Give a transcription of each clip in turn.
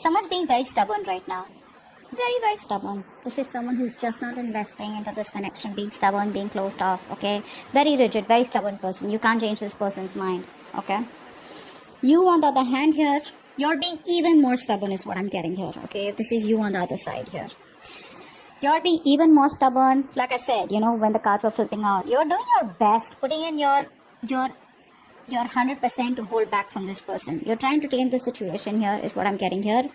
Someone's being very stubborn right now. Very, very stubborn. This is someone who's just not investing into this connection, being stubborn, being closed off, okay? Very rigid, very stubborn person. You can't change this person's mind, okay? You, on the other hand here, you're being even more stubborn is what I'm getting here, okay? This is you on the other side here. You're being even more stubborn. Like I said, you know, when the cards were flipping out, you're doing your best, putting in your 100% to hold back from this person. You're trying to change the situation here is what I'm getting here,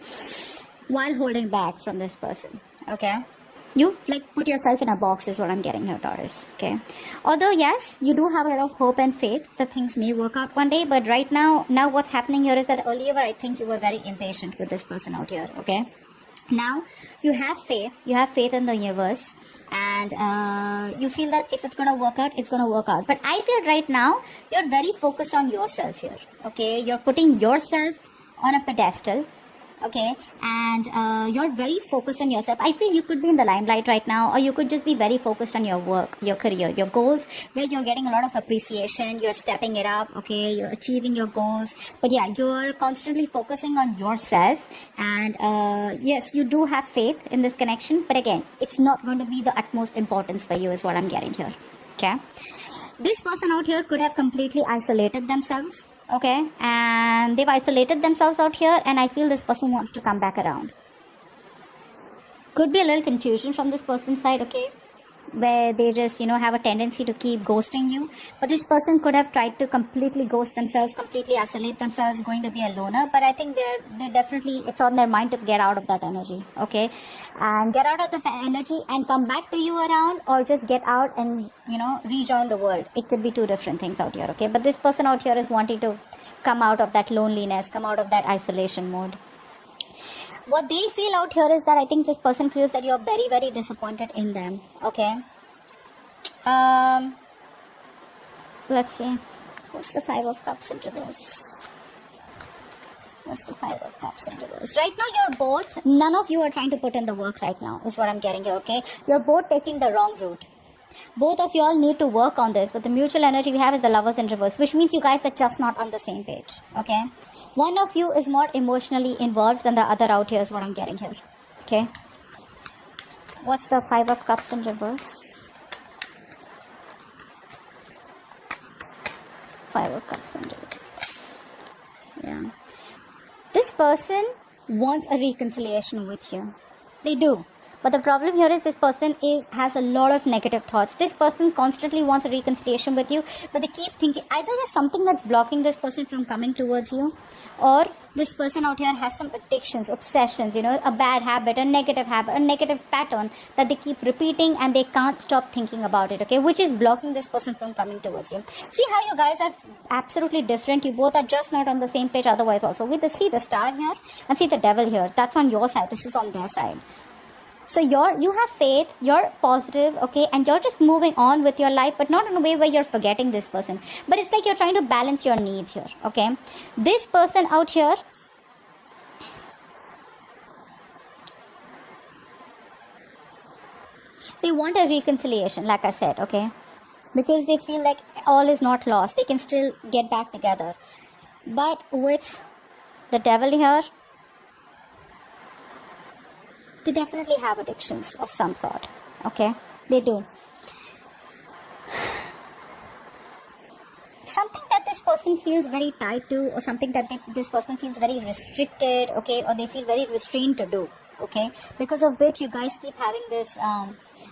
while holding back from this person, okay? You've like put yourself in a box is what I'm getting here, Taurus, okay? Although, yes, you do have a lot of hope and faith that things may work out one day, but right now what's happening here is that earlier I think you were very impatient with this person out here, okay? Now, you have faith in the universe, and you feel that if it's going to work out, it's going to work out. But I feel right now, you're very focused on yourself here, okay? You're putting yourself on a pedestal, okay, and you're very focused on yourself. I feel you could be in the limelight right now, or you could just be very focused on your work, your career, your goals, where you're getting a lot of appreciation, you're stepping it up, okay, you're achieving your goals. But yeah, you're constantly focusing on yourself, and yes, you do have faith in this connection, but again, it's not going to be the utmost importance for you is what I'm getting here, okay? This person out here could have completely isolated themselves, okay, and they've isolated themselves out here, and I feel this person wants to come back around. Could be a little confusion from this person's side, okay, where they just, you know, have a tendency to keep ghosting you. But this person could have tried to completely ghost themselves, completely isolate themselves, going to be a loner. But I think they're definitely, it's on their mind to get out of that energy, okay, and get out of the energy and come back to you around, or just get out and, you know, rejoin the world. It could be two different things out here, okay? But this person out here is wanting to come out of that loneliness, come out of that isolation mode. What they feel out here is that I think this person feels that you're very, very disappointed in them, okay? Let's see. What's the Five of Cups in reverse? What's the Five of Cups in reverse? Right now, you're both, none of you are trying to put in the work right now, is what I'm getting here, okay? You're both taking the wrong route. Both of you all need to work on this, but the mutual energy we have is the Lovers in reverse, which means you guys are just not on the same page, okay? One of you is more emotionally involved than the other out here is what I'm getting here, okay? What's the Five of Cups in reverse? Five of Cups in reverse. Yeah. This person wants a reconciliation with you. They do. But the problem here is this person has a lot of negative thoughts. This person constantly wants a reconciliation with you, but they keep thinking either there's something that's blocking this person from coming towards you, or this person out here has some addictions, obsessions, you know, a bad habit, a negative pattern that they keep repeating and they can't stop thinking about it, okay, which is blocking this person from coming towards you. See how you guys are absolutely different. You both are just not on the same page otherwise also. See the Star here and see the Devil here. That's on your side. This is on their side. So you have faith, you're positive, okay, and you're just moving on with your life, but not in a way where you're forgetting this person. But it's like you're trying to balance your needs here, okay? This person out here, they want a reconciliation, like I said, okay? Because they feel like all is not lost. They can still get back together. But with the Devil here, they definitely have addictions of some sort, okay? They do. Something that this person feels very tied to, or something that this person feels very restricted, okay? Or they feel very restrained to do, okay? Because of which you guys keep having this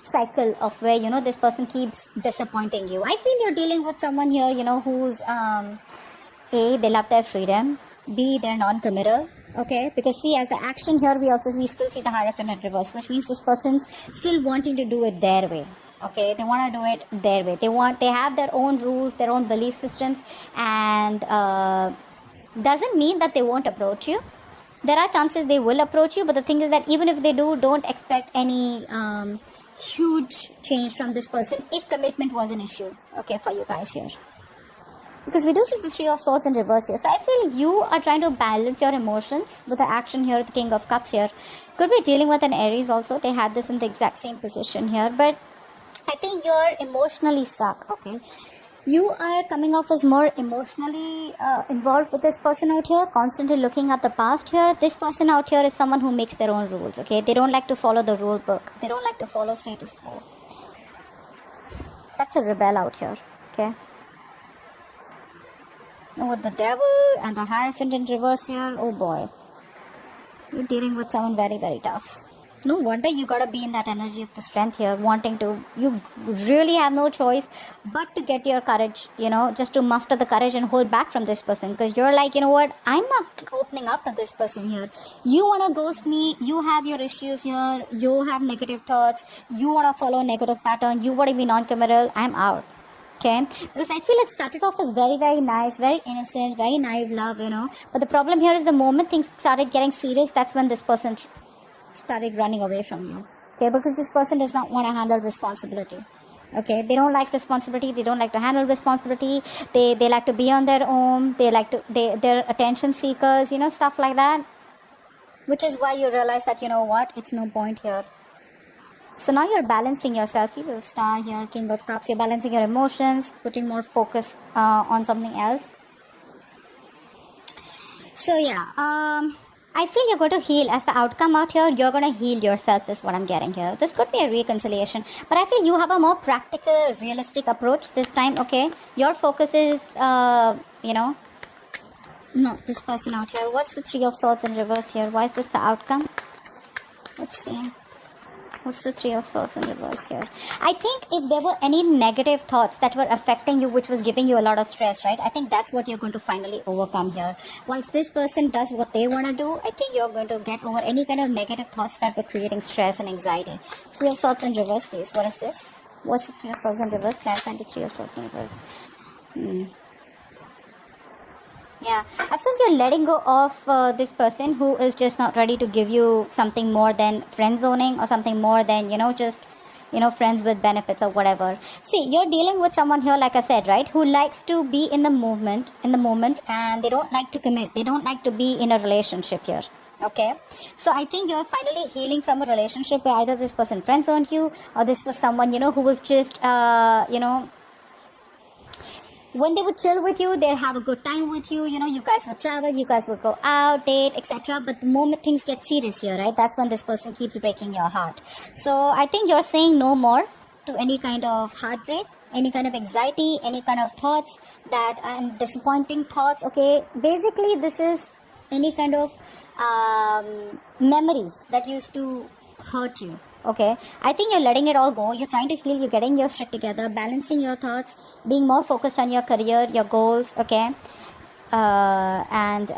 cycle of where, you know, this person keeps disappointing you. I feel you're dealing with someone here, you know, who's, A, they love their freedom, B, they're non-committal, okay, because see, as the action here, we still see the Hierophant in reverse, which means this person's still wanting to do it their way, okay? They want to do it their way. They have their own rules, their own belief systems, and doesn't mean that they won't approach you. There are chances they will approach you, but the thing is that even if they do, don't expect any huge change from this person if commitment was an issue, okay, for you guys here. Because we do see the Three of Swords in reverse here. So I feel you are trying to balance your emotions with the action here, the King of Cups here. Could be dealing with an Aries also. They had this in the exact same position here. But I think you're emotionally stuck, okay? You are coming off as more emotionally involved with this person out here, constantly looking at the past here. This person out here is someone who makes their own rules, okay? They don't like to follow the rule book. They don't like to follow status quo. That's a rebel out here, okay? And with the devil and the Hierophant in reverse here, oh boy. You're dealing with someone very, very tough. No wonder you gotta be in that energy of the strength here, wanting to, you really have no choice but to get your courage, you know, just to muster the courage and hold back from this person. Because you're like, you know what, I'm not opening up to this person here. You wanna ghost me, you have your issues here, you have negative thoughts, you wanna follow a negative pattern, you wanna be non-committal, I'm out. Okay, because I feel it started off as very, very nice, very innocent, very naive love, you know. But the problem here is the moment things started getting serious, that's when this person started running away from you. Okay, because this person does not want to handle responsibility. Okay, they don't like responsibility, they don't like to handle responsibility, they like to be on their own, they're attention seekers, you know, stuff like that. Which is why you realize that, you know what, it's no point here. So now you're balancing yourself. You will star here, King of Cups. You're balancing your emotions, putting more focus on something else. So yeah, I feel you're going to heal. As the outcome out here, you're going to heal yourself is what I'm getting here. This could be a reconciliation. But I feel you have a more practical, realistic approach this time, okay? Your focus is, you know, no, this person out here. What's the Three of Swords in reverse here? Why is this the outcome? Let's see. What's the Three of Swords in reverse here? I think if there were any negative thoughts that were affecting you, which was giving you a lot of stress, right? I think that's what you're going to finally overcome here. Once this person does what they want to do, I think you're going to get over any kind of negative thoughts that were creating stress and anxiety. Three of Swords in reverse, please. What is this? What's the Three of Swords in reverse? Clarify the Three of Swords in reverse. Yeah, I feel you're letting go of this person who is just not ready to give you something more than friend zoning or something more than, you know, just, you know, friends with benefits or whatever. See, you're dealing with someone here, like I said, right, who likes to be in the moment, and they don't like to commit. They don't like to be in a relationship here. Okay, so I think you're finally healing from a relationship where either this person friend zoned you or this was someone, you know, who was just, you know, when they would chill with you, they'd have a good time with you, you know, you guys would travel, you guys would go out, date, etc. But the moment things get serious here, right, that's when this person keeps breaking your heart. So I think you're saying no more to any kind of heartbreak, any kind of anxiety, any kind of thoughts that, and disappointing thoughts, okay. Basically, this is any kind of memories that used to hurt you. Okay, I think you're letting it all go. You're trying to heal. You're getting your shit together, balancing your thoughts, being more focused on your career, your goals. Okay, and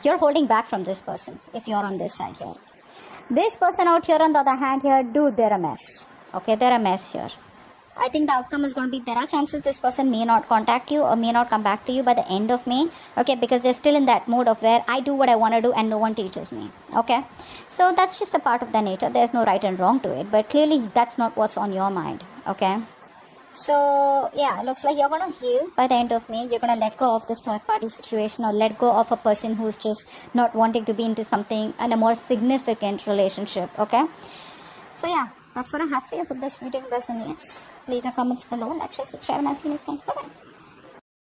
you're holding back from this person if you're on this side here. This person out here, on the other hand, here, dude, they're a mess. Okay, they're a mess here. I think the outcome is going to be, there are chances this person may not contact you or may not come back to you by the end of May. Okay, because they're still in that mode of where I do what I want to do and no one teaches me. Okay, so that's just a part of their nature. There's no right and wrong to it, but clearly that's not what's on your mind. Okay, so yeah, looks like you're going to heal by the end of May. You're going to let go of this third party situation or let go of a person who's just not wanting to be into something and a more significant relationship. Okay, so yeah, that's what I have for you. Hope this video resonates. Leave your comments below, like, share, subscribe, and I'll see you next time. Bye bye.